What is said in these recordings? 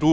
2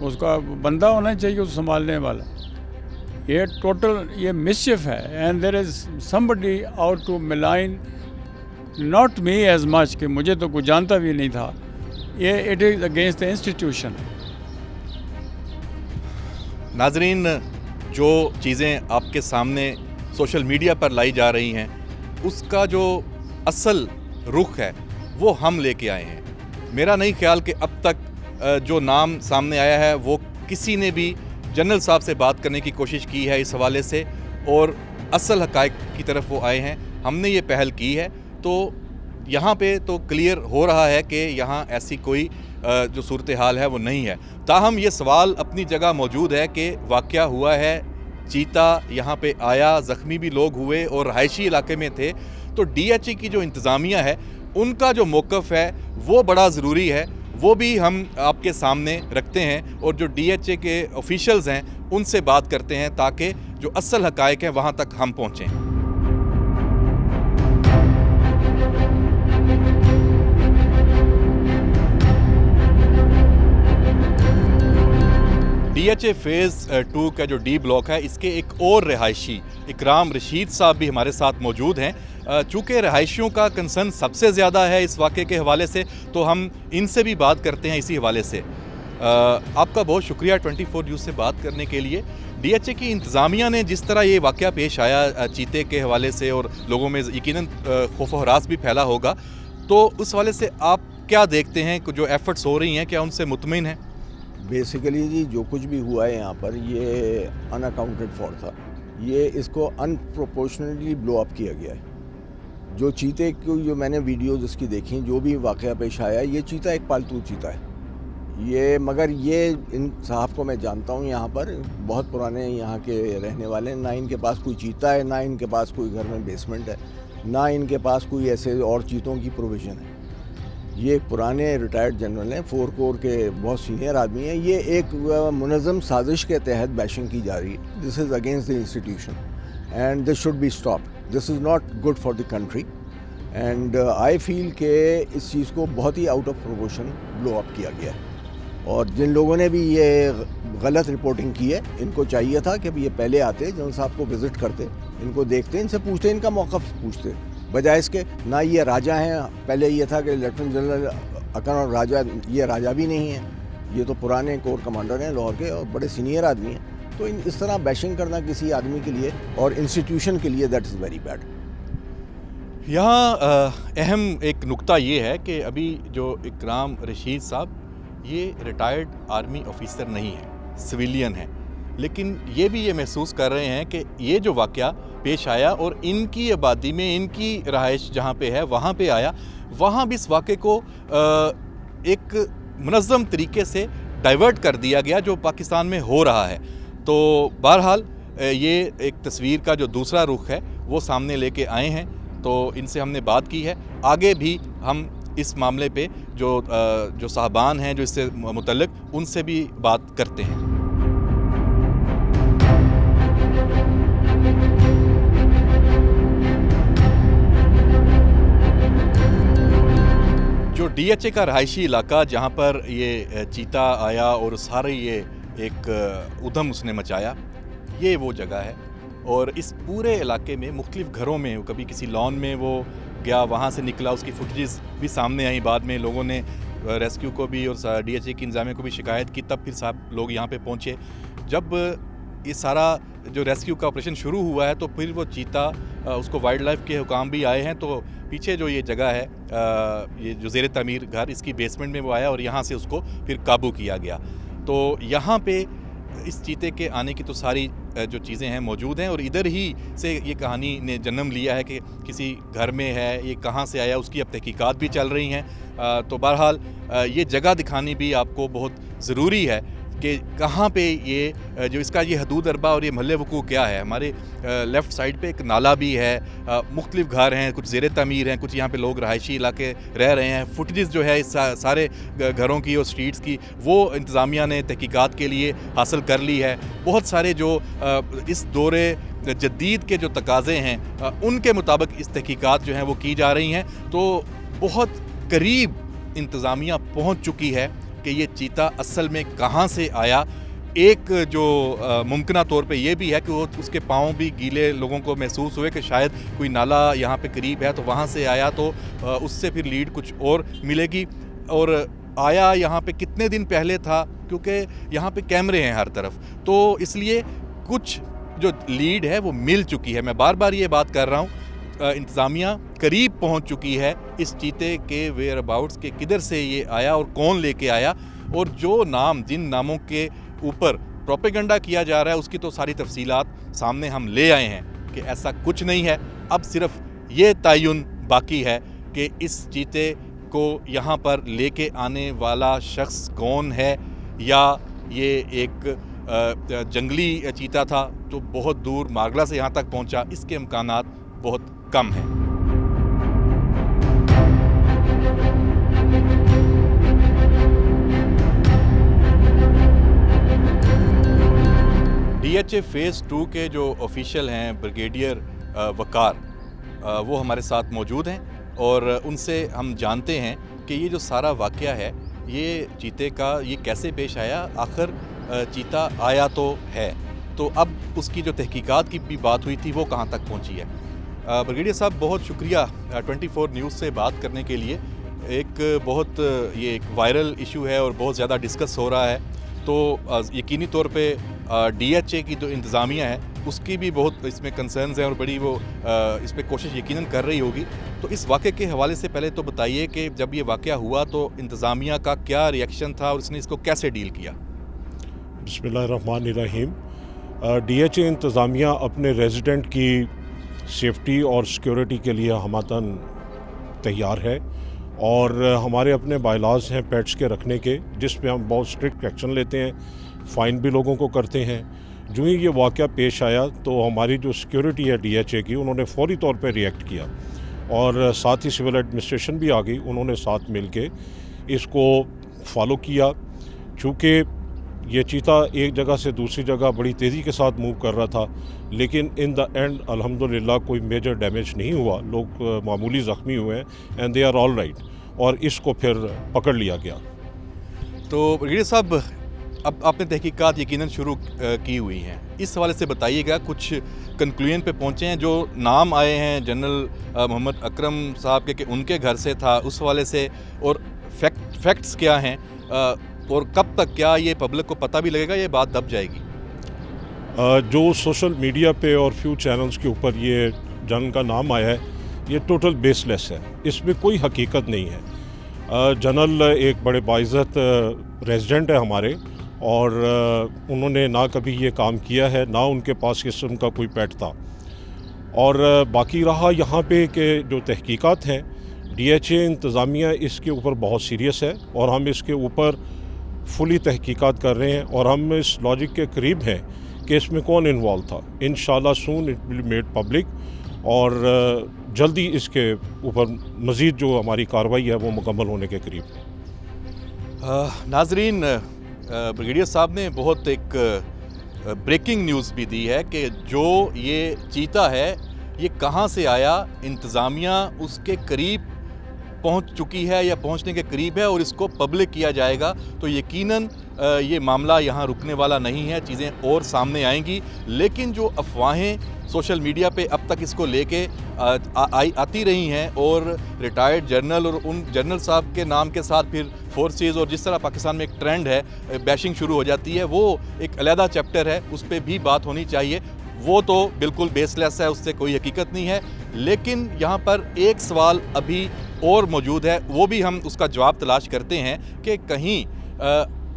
اس کا بندہ ہونا چاہیے اس سنبھالنے والا. یہ ٹوٹل یہ مسچف ہے. And there is somebody out to malign not me as much کہ مجھے تو کوئی جانتا بھی نہیں تھا. یہ it is against the institution. ناظرین، جو چیزیں آپ کے سامنے سوشل میڈیا پر لائی جا رہی ہیں اس کا جو اصل رخ ہے وہ ہم لے کے آئے ہیں. میرا نہیں خیال کہ اب تک جو نام سامنے آیا ہے وہ کسی نے بھی جنرل صاحب سے بات کرنے کی کوشش کی ہے اس حوالے سے اور اصل حقائق کی طرف وہ آئے ہیں. ہم نے یہ پہل کی ہے تو یہاں پہ تو کلیئر ہو رہا ہے کہ یہاں ایسی کوئی جو صورتحال ہے وہ نہیں ہے. تاہم یہ سوال اپنی جگہ موجود ہے کہ واقعہ ہوا ہے، چیتا یہاں پہ آیا، زخمی بھی لوگ ہوئے اور رہائشی علاقے میں تھے. تو ڈی ایچ اے کی جو انتظامیہ ہے ان کا جو موقف ہے وہ بڑا ضروری ہے، وہ بھی ہم آپ کے سامنے رکھتے ہیں اور جو ڈی ایچ اے کے آفیشلز ہیں ان سے بات کرتے ہیں تاکہ جو اصل حقائق ہیں وہاں تک ہم پہنچیں. ڈی ایچ اے فیز 2 کا جو ڈی بلاک ہے اس کے ایک اور رہائشی اکرام رشید صاحب بھی ہمارے ساتھ موجود ہیں. چونکہ رہائشیوں کا کنسرن سب سے زیادہ ہے اس واقعے کے حوالے سے تو ہم ان سے بھی بات کرتے ہیں اسی حوالے سے. آپ کا بہت شکریہ 24 نیوز سے بات کرنے کے لیے. ڈی ایچ اے کی انتظامیہ نے جس طرح یہ واقعہ پیش آیا چیتے کے حوالے سے اور لوگوں میں یقیناً خوف و ہراس بھی پھیلا ہوگا، تو اس حوالے سے آپ کیا دیکھتے ہیں جو ایفرٹس ہو رہی ہیں، کیا ان سے مطمئن ہیں؟ بیسیکلی جی جو کچھ بھی ہوا ہے یہاں پر یہ ان اکاؤنٹڈ فار تھا. یہ اس کو ان پروپورشنلی بلو اپ کیا گیا ہے. جو چیتے کی جو میں نے ویڈیوز اس کی دیکھیں، جو بھی واقعہ پیش آیا، یہ چیتا ایک پالتو چیتا ہے یہ. مگر یہ ان صاحب کو میں جانتا ہوں، یہاں پر بہت پرانے یہاں کے رہنے والے ہیں. نہ ان کے پاس کوئی چیتا ہے، نہ ان کے پاس کوئی گھر میں بیسمنٹ ہے، نہ ان کے پاس کوئی ایسے اور چیتوں کی پروویژن ہے. یہ پرانے ریٹائرڈ جنرل ہیں، 4 کور کے بہت سینئر آدمی ہیں. یہ ایک منظم سازش کے تحت بیشنگ کی جا رہی ہے. This is against the institution and this should be stop. This is not good for the country and I feel کہ اس چیز کو بہت ہی out of proportion blow up کیا گیا ہے. اور جن لوگوں نے بھی یہ غلط رپورٹنگ کی ہے ان کو چاہیے تھا کہ یہ پہلے آتے، جنرل صاحب کو وزٹ کرتے، ان کو دیکھتے، ان سے پوچھتے، ان کا موقف پوچھتے، بجائے اس کے. نہ یہ راجہ ہیں، پہلے یہ تھا کہ لیفٹنٹ جنرل اکن راجہ، یہ راجہ بھی نہیں ہیں، یہ تو پرانے کور کمانڈر ہیں لاہور کے اور بڑے سینئر آدمی ہیں. تو اس طرح بیشنگ کرنا کسی آدمی کے لیے اور انسٹیٹیوشن کے لیے دیٹ از ویری بیڈ. یہاں اہم ایک نقطہ یہ ہے کہ ابھی جو اکرام رشید صاحب یہ ریٹائرڈ آرمی آفیسر نہیں ہیں، سویلین ہیں، لیکن یہ بھی یہ محسوس کر رہے ہیں کہ یہ جو واقعہ پیش آیا اور ان کی آبادی میں ان کی رہائش جہاں پہ ہے وہاں پہ آیا، وہاں بھی اس واقعے کو ایک منظم طریقے سے ڈائیورٹ کر دیا گیا جو پاکستان میں ہو رہا ہے. تو بہرحال یہ ایک تصویر کا جو دوسرا رخ ہے وہ سامنے لے کے آئے ہیں. تو ان سے ہم نے بات کی ہے. آگے بھی ہم اس معاملے پہ جو صاحبان ہیں جو اس سے متعلق، ان سے بھی بات کرتے ہیں. جو ڈی ایچ اے کا رہائشی علاقہ جہاں پر یہ چیتا آیا اور سارے یہ ایک ادھم اس نے مچایا، یہ وہ جگہ ہے. اور اس پورے علاقے میں مختلف گھروں میں، کبھی کسی لان میں وہ گیا، وہاں سے نکلا، اس کی فوٹیجز بھی سامنے آئیں. بعد میں لوگوں نے ریسکیو کو بھی اور ڈی ایچ اے کی انتظامیہ کو بھی شکایت کی، تب پھر صاحب لوگ یہاں پہ پہنچے. جب یہ سارا جو ریسکیو کا آپریشن شروع ہوا ہے تو پھر وہ چیتا، اس کو وائلڈ لائف کے حکام بھی آئے ہیں. تو پیچھے جو یہ جگہ ہے، یہ جو زیر تعمیر گھر، اس کی بیسمنٹ میں وہ آیا اور یہاں سے اس کو پھر قابو کیا گیا. تو یہاں پہ اس چیتے کے آنے کی تو ساری جو چیزیں ہیں موجود ہیں اور ادھر ہی سے یہ کہانی نے جنم لیا ہے کہ کسی گھر میں ہے، یہ کہاں سے آیا، اس کی اب تحقیقات بھی چل رہی ہیں. تو بہرحال یہ جگہ دکھانی بھی آپ کو بہت ضروری ہے کہ کہاں پہ یہ جو اس کا یہ حدود اربہ اور یہ محل وقوع کیا ہے. ہمارے لیفٹ سائڈ پہ ایک نالا بھی ہے، مختلف گھر ہیں، کچھ زیر تعمیر ہیں، کچھ یہاں پہ لوگ رہائشی علاقے رہ رہے ہیں. فوٹیجز جو ہے اس سارے گھروں کی اور سٹریٹس کی وہ انتظامیہ نے تحقیقات کے لیے حاصل کر لی ہے. بہت سارے جو اس دورے جدید کے جو تقاضے ہیں ان کے مطابق اس تحقیقات جو ہیں وہ کی جا رہی ہیں. تو بہت قریب انتظامیہ پہنچ چکی ہے کہ یہ چیتا اصل میں کہاں سے آیا. ایک جو ممکنہ طور پہ یہ بھی ہے کہ وہ اس کے پاؤں بھی گیلے لوگوں کو محسوس ہوئے کہ شاید کوئی نالا یہاں پہ قریب ہے تو وہاں سے آیا, تو اس سے پھر لیڈ کچھ اور ملے گی. اور آیا یہاں پہ کتنے دن پہلے تھا, کیونکہ یہاں پہ کیمرے ہیں ہر طرف, تو اس لیے کچھ جو لیڈ ہے وہ مل چکی ہے. میں بار بار یہ بات کر رہا ہوں, انتظامیہ قریب پہنچ چکی ہے اس چیتے کے ویئر اباؤٹس کے, کدھر سے یہ آیا اور کون لے کے آیا, اور جو نام جن ناموں کے اوپر پروپیگنڈا کیا جا رہا ہے اس کی تو ساری تفصیلات سامنے ہم لے آئے ہیں کہ ایسا کچھ نہیں ہے. اب صرف یہ تعین باقی ہے کہ اس چیتے کو یہاں پر لے کے آنے والا شخص کون ہے, یا یہ ایک جنگلی چیتا تھا جو بہت دور مارگلا سے یہاں تک پہنچا. اس کے امکانات بہت کم ہیں. ڈی ایچ اے فیز 2 کے جو آفیشیل ہیں بریگیڈیئر وقار, وہ ہمارے ساتھ موجود ہیں, اور ان سے ہم جانتے ہیں کہ یہ جو سارا واقعہ ہے یہ چیتے کا یہ کیسے پیش آیا. آخر چیتا آیا تو ہے, تو اب اس کی جو تحقیقات کی بھی بات ہوئی تھی وہ کہاں تک پہنچی ہے. بریگیڈیئر صاحب بہت شکریہ 24 نیوز سے بات کرنے کے لیے. ایک بہت یہ ایک وائرل ایشو ہے اور بہت زیادہ ڈسکس ہو رہا ہے, تو یقینی طور پہ ڈی ایچ اے کی جو انتظامیہ ہے اس کی بھی بہت اس میں کنسرنز ہیں اور بڑی وہ اس پہ کوشش یقیناً کر رہی ہوگی. تو اس واقعے کے حوالے سے پہلے تو بتائیے کہ جب یہ واقعہ ہوا تو انتظامیہ کا کیا ری ایکشن تھا اور اس نے اس کو کیسے ڈیل کیا. بسم اللہ الرحمن الرحیم. ڈی ایچ اے انتظامیہ اپنے ریزیڈنٹ کی سیفٹی اور سیکیورٹی کے لیے ہماتن تیار ہے, اور ہمارے اپنے بائی لاز ہیں پیٹس کے رکھنے کے, جس پہ ہم بہت اسٹرکٹ ایکشن لیتے ہیں, فائن بھی لوگوں کو کرتے ہیں. جو ہی یہ واقعہ پیش آیا تو ہماری جو سیکیورٹی ہے ڈی ایچ اے کی, انہوں نے فوری طور پہ ریئیکٹ کیا, اور ساتھ ہی سول ایڈمنسٹریشن بھی آ گئی, انہوں نے ساتھ مل کے اس کو فالو کیا. چونکہ یہ چیتا ایک جگہ سے دوسری جگہ بڑی تیزی کے ساتھ موو کر رہا تھا, لیکن ان دا اینڈ الحمدللہ کوئی میجر ڈیمیج نہیں ہوا, لوگ معمولی زخمی ہوئے ہیں and they are all right, اور اس کو پھر پکڑ لیا گیا. تو بریگیڈیئر صاحب اب آپ نے تحقیقات یقیناً شروع کی ہوئی ہیں, اس حوالے سے بتائیے گا کچھ کنکلوژن پہ پہنچے ہیں جو نام آئے ہیں جنرل محمد اکرم صاحب کے کہ ان کے گھر سے تھا, اس حوالے سے, اور فیکٹس کیا ہیں, اور کب تک کیا یہ پبلک کو پتہ بھی لگے گا, یہ بات دب جائے گی. جو سوشل میڈیا پہ اور فیو چینلز کے اوپر یہ جنرل کا نام آیا ہے یہ ٹوٹل بیس لیس ہے, اس میں کوئی حقیقت نہیں ہے. جنرل ایک بڑے باعزت ریزیڈنٹ ہے ہمارے, اور انہوں نے نہ کبھی یہ کام کیا ہے, نہ ان کے پاس اس قسم کا کوئی پیٹ تھا. اور باقی رہا یہاں پہ کہ جو تحقیقات ہیں, ڈی ایچ اے انتظامیہ اس کے اوپر بہت سیریس ہے, اور ہم اس کے اوپر فلی تحقیقات کر رہے ہیں, اور ہم اس لاجک کے قریب ہیں کہ اس میں کون انوالو تھا. انشاءاللہ سون اٹ ول میڈ پبلک, اور جلدی اس کے اوپر مزید جو ہماری کارروائی ہے وہ مکمل ہونے کے قریب. ناظرین, بریگیڈیئر صاحب نے بہت ایک بریکنگ نیوز بھی دی ہے کہ جو یہ چیتا ہے یہ کہاں سے آیا. انتظامیہ اس کے قریب پہنچ چکی ہے یا پہنچنے کے قریب ہے, اور اس کو پبلک کیا جائے گا تو یقیناً یہ معاملہ یہاں رکنے والا نہیں ہے, چیزیں اور سامنے آئیں گی. لیکن جو افواہیں سوشل میڈیا پہ اب تک اس کو لے کے آتی رہی ہیں, اور ریٹائرڈ جنرل اور ان جنرل صاحب کے نام کے ساتھ پھر فورسز, اور جس طرح پاکستان میں ایک ٹرینڈ ہے بیشنگ شروع ہو جاتی ہے, وہ ایک علیحدہ چیپٹر ہے, اس پہ بھی بات ہونی چاہیے. وہ تو بالکل بیس لیس ہے, اس سے کوئی حقیقت نہیں ہے. لیکن یہاں پر ایک سوال ابھی اور موجود ہے, وہ بھی ہم اس کا جواب تلاش کرتے ہیں کہ کہیں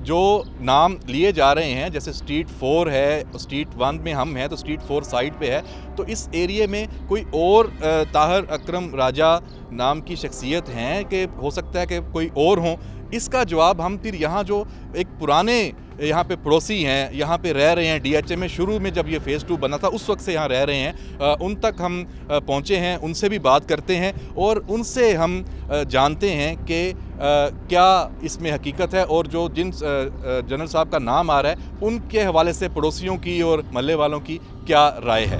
جو نام لیے جا رہے ہیں, جیسے اسٹریٹ 4 ہے, اسٹریٹ 1 میں ہم ہیں تو اسٹریٹ 4 سائڈ پہ ہے, تو اس ایریے میں کوئی اور طاہر اکرم راجہ نام کی شخصیت ہیں کہ ہو سکتا ہے کہ کوئی اور ہوں. اس کا جواب ہم پھر یہاں جو ایک پرانے یہاں پہ پڑوسی ہیں, یہاں پہ رہ رہے ہیں ڈی ایچ اے میں, شروع میں جب یہ فیز 2 بنا تھا اس وقت سے یہاں رہ رہے ہیں, ان تک ہم پہنچے ہیں, ان سے بھی بات کرتے ہیں, اور ان سے ہم جانتے ہیں کہ کیا اس میں حقیقت ہے, اور جو جن جنرل صاحب کا نام آ رہا ہے ان کے حوالے سے پڑوسیوں کی اور محلے والوں کی کیا رائے ہے.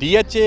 DHA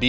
D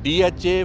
DHA